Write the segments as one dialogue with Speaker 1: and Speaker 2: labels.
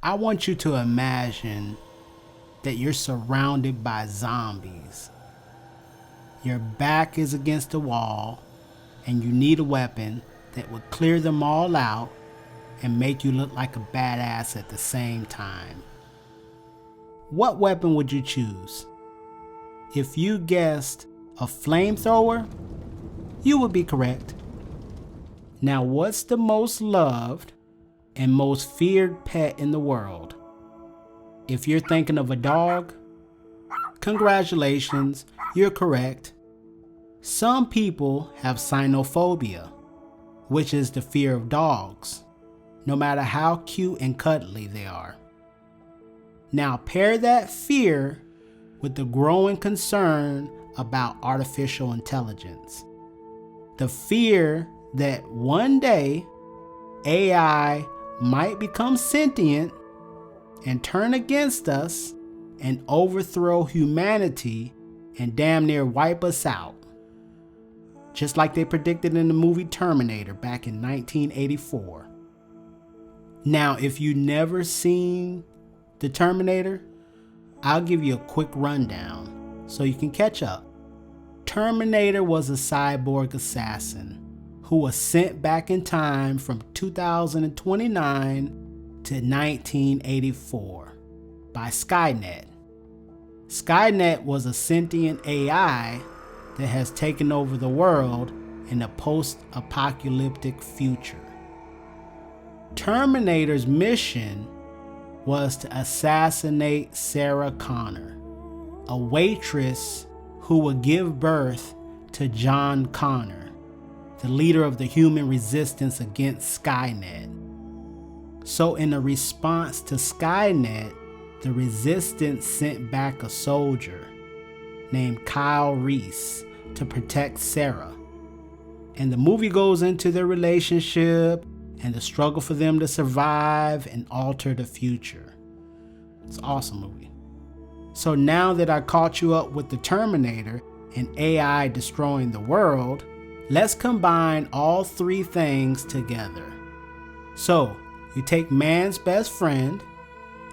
Speaker 1: I want you to imagine that you're surrounded by zombies. Your back is against the wall, and you need a weapon that would clear them all out and make you look like a badass at the same time. What weapon would you choose? If you guessed a flamethrower, you would be correct. Now, what's the most loved and most feared pet in the world? If you're thinking of a dog, congratulations, you're correct. Some people have cynophobia, which is the fear of dogs, no matter how cute and cuddly they are. Now pair that fear with the growing concern about artificial intelligence. The fear that one day AI might become sentient and turn against us and overthrow humanity and damn near wipe us out. Just like they predicted in the movie Terminator back in 1984. Now, if you've never seen the Terminator, I'll give you a quick rundown so you can catch up. Terminator was a cyborg assassin who was sent back in time from 2029 to 1984 by Skynet. Skynet was a sentient AI that has taken over the world in a post-apocalyptic future. Terminator's mission was to assassinate Sarah Connor, a waitress who would give birth to John Connor, the leader of the human resistance against Skynet. So in a response to Skynet, the resistance sent back a soldier named Kyle Reese to protect Sarah. And the movie goes into their relationship and the struggle for them to survive and alter the future. It's an awesome movie. So now that I caught you up with the Terminator and AI destroying the world, let's combine all three things together. So you take man's best friend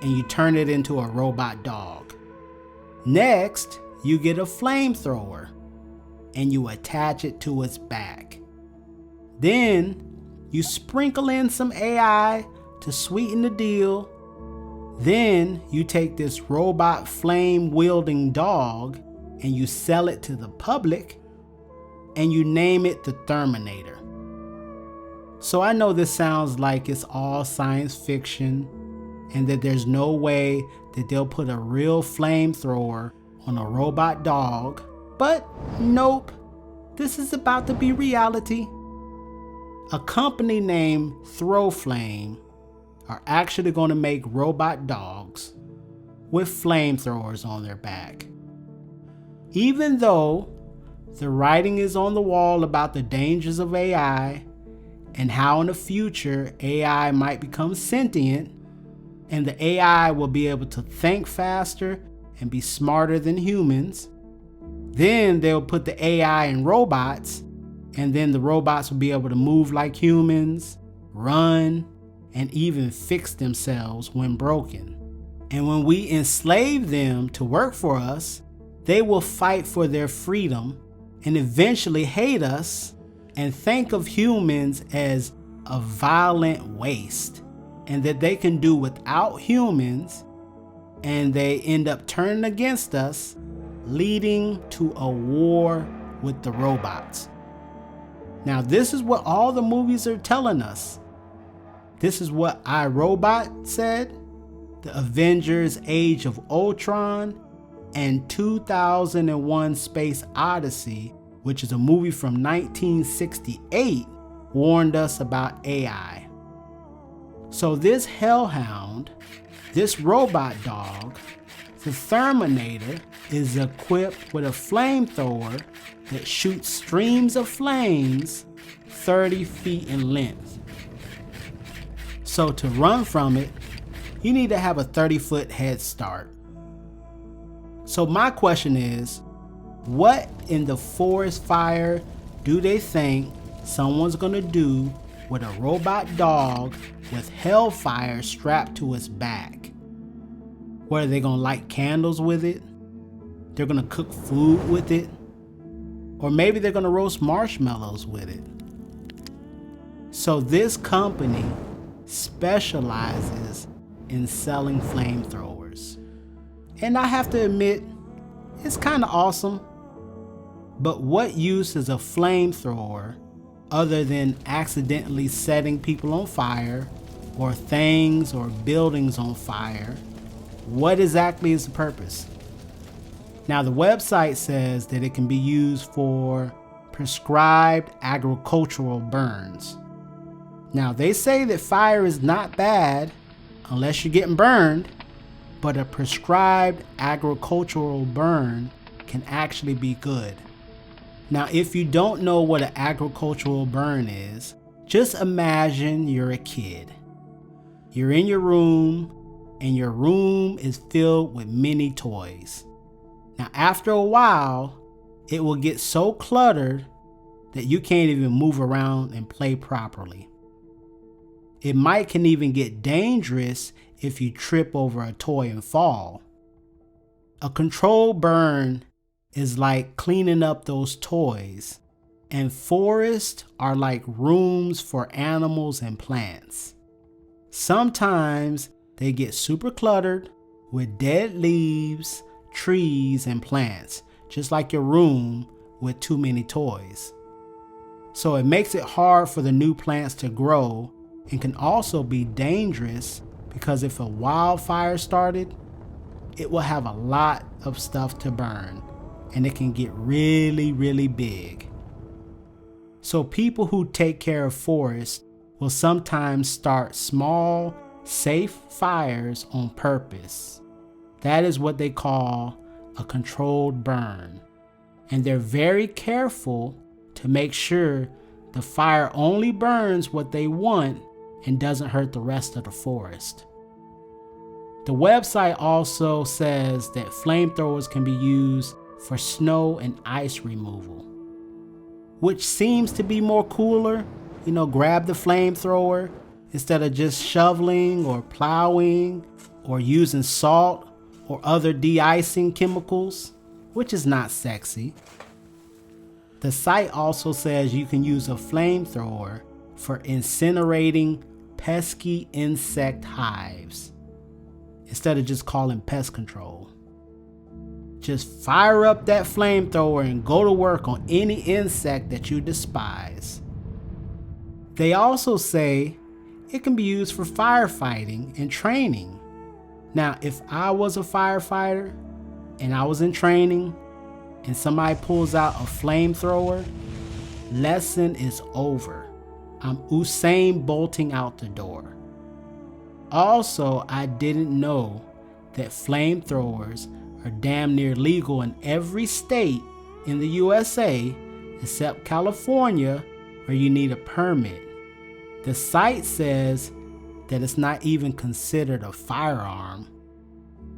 Speaker 1: and you turn it into a robot dog. Next, you get a flamethrower and you attach it to its back. Then you sprinkle in some AI to sweeten the deal. Then you take this robot flame-wielding dog and you sell it to the public and you name it the Thermonator. So I know this sounds like it's all science fiction and that there's no way that they'll put a real flamethrower on a robot dog, but nope, this is about to be reality. A company named Throwflame are actually going to make robot dogs with flamethrowers on their back. Even though the writing is on the wall about the dangers of AI and how in the future AI might become sentient and the AI will be able to think faster and be smarter than humans, then they'll put the AI in robots, and then the robots will be able to move like humans, run, and even fix themselves when broken. And when we enslave them to work for us, they will fight for their freedom and eventually hate us and think of humans as a violent waste and that they can do without humans, and they end up turning against us, leading to a war with the robots. Now, this is what all the movies are telling us. This is what iRobot said, the Avengers Age of Ultron, and 2001 Space Odyssey, which is a movie from 1968, warned us about AI. So this hellhound, this robot dog, the Thermonator, is equipped with a flamethrower that shoots streams of flames 30 feet in length. So to run from it, you need to have a 30-foot head start. So my question is, what in the forest fire do they think someone's gonna do with a robot dog with hellfire strapped to its back. What, are they gonna light candles with it? They're gonna cook food with it? Or maybe they're gonna roast marshmallows with it. So this company specializes in selling flamethrowers. And I have to admit, it's kind of awesome. But what use is a flamethrower other than accidentally setting people on fire or things or buildings on fire? What exactly is the purpose? Now, the website says that it can be used for prescribed agricultural burns. Now, they say that fire is not bad unless you're getting burned, but a prescribed agricultural burn can actually be good. Now, if you don't know what an agricultural burn is, just imagine you're a kid. You're in your room, and your room is filled with many toys. Now, after a while, it will get so cluttered that you can't even move around and play properly. It can even get dangerous if you trip over a toy and fall. A controlled burn is like cleaning up those toys, and forests are like rooms for animals and plants. Sometimes they get super cluttered with dead leaves, trees, and plants, just like your room with too many toys. So it makes it hard for the new plants to grow, and can also be dangerous because if a wildfire started, it will have a lot of stuff to burn, and it can get really, really big. So people who take care of forests will sometimes start small, safe fires on purpose. That is what they call a controlled burn. And they're very careful to make sure the fire only burns what they want and doesn't hurt the rest of the forest. The website also says that flamethrowers can be used for snow and ice removal, which seems to be more cooler. Grab the flamethrower instead of just shoveling or plowing or using salt or other de-icing chemicals, which is not sexy. The site also says you can use a flamethrower for incinerating pesky insect hives instead of just calling pest control. Just fire up that flamethrower and go to work on any insect that you despise. They also say it can be used for firefighting and training. Now, if I was a firefighter and I was in training and somebody pulls out a flamethrower, lesson is over. I'm Usain bolting out the door. Also, I didn't know that flamethrowers are damn near legal in every state in the USA except California, where you need a permit. The site says that it's not even considered a firearm.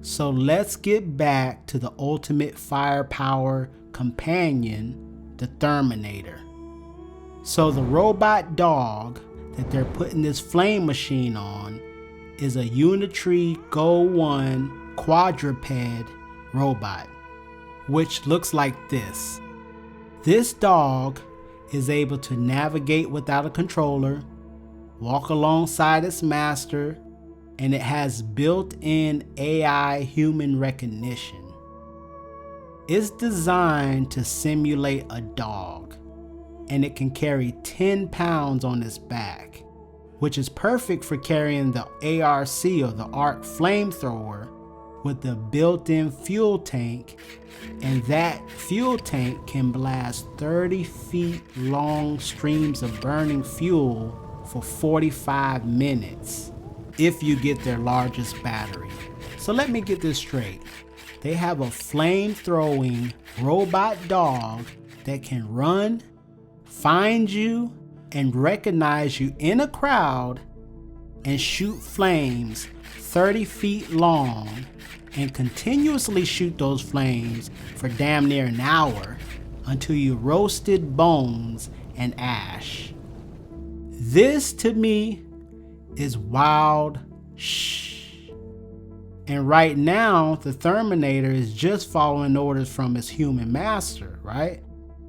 Speaker 1: So let's get back to the ultimate firepower companion, the Thermonator. So the robot dog that they're putting this flame machine on is a Unitree Go 1 quadruped robot, which looks like this. This dog is able to navigate without a controller, walk alongside its master, and it has built-in AI human recognition. It's designed to simulate a dog, and it can carry 10 pounds on its back, which is perfect for carrying the ARC or the ARC flamethrower with the built-in fuel tank, and that fuel tank can blast 30 feet long streams of burning fuel for 45 minutes if you get their largest battery. So let me get this straight. They have a flame-throwing robot dog that can run, find you, and recognize you in a crowd and shoot flames 30 feet long and continuously shoot those flames for damn near an hour until you roasted bones and ash. This to me is Wildshh. And right now, the Terminator is just following orders from his human master, right?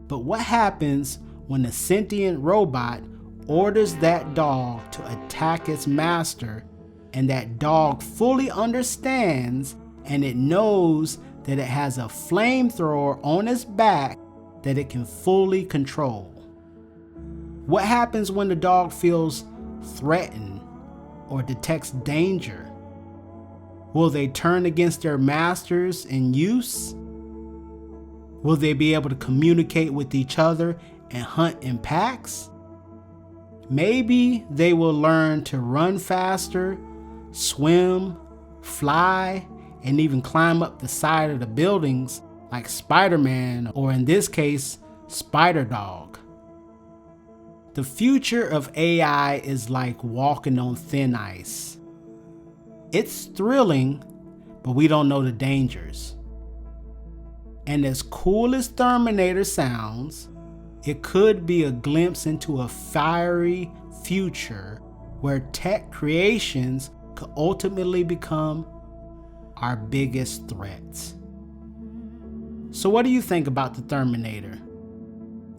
Speaker 1: But what happens when a sentient robot orders that dog to attack its master, and that dog fully understands and it knows that it has a flamethrower on its back that it can fully control? What happens when the dog feels threatened or detects danger? Will they turn against their masters in use? Will they be able to communicate with each other and hunt in packs? Maybe they will learn to run faster, swim, fly, and even climb up the side of the buildings like Spider-Man, or in this case, Spider-Dog. The future of AI is like walking on thin ice. It's thrilling, but we don't know the dangers. And as cool as Terminator sounds, it could be a glimpse into a fiery future where tech creations could ultimately become our biggest threats. So what do you think about the Terminator?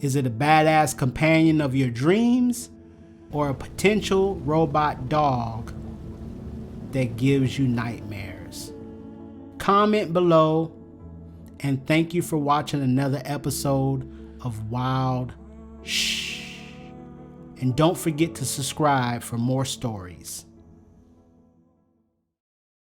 Speaker 1: Is it a badass companion of your dreams, or a potential robot dog that gives you nightmares? Comment below, and thank you for watching another episode of Wildshh. And don't forget to subscribe for more stories.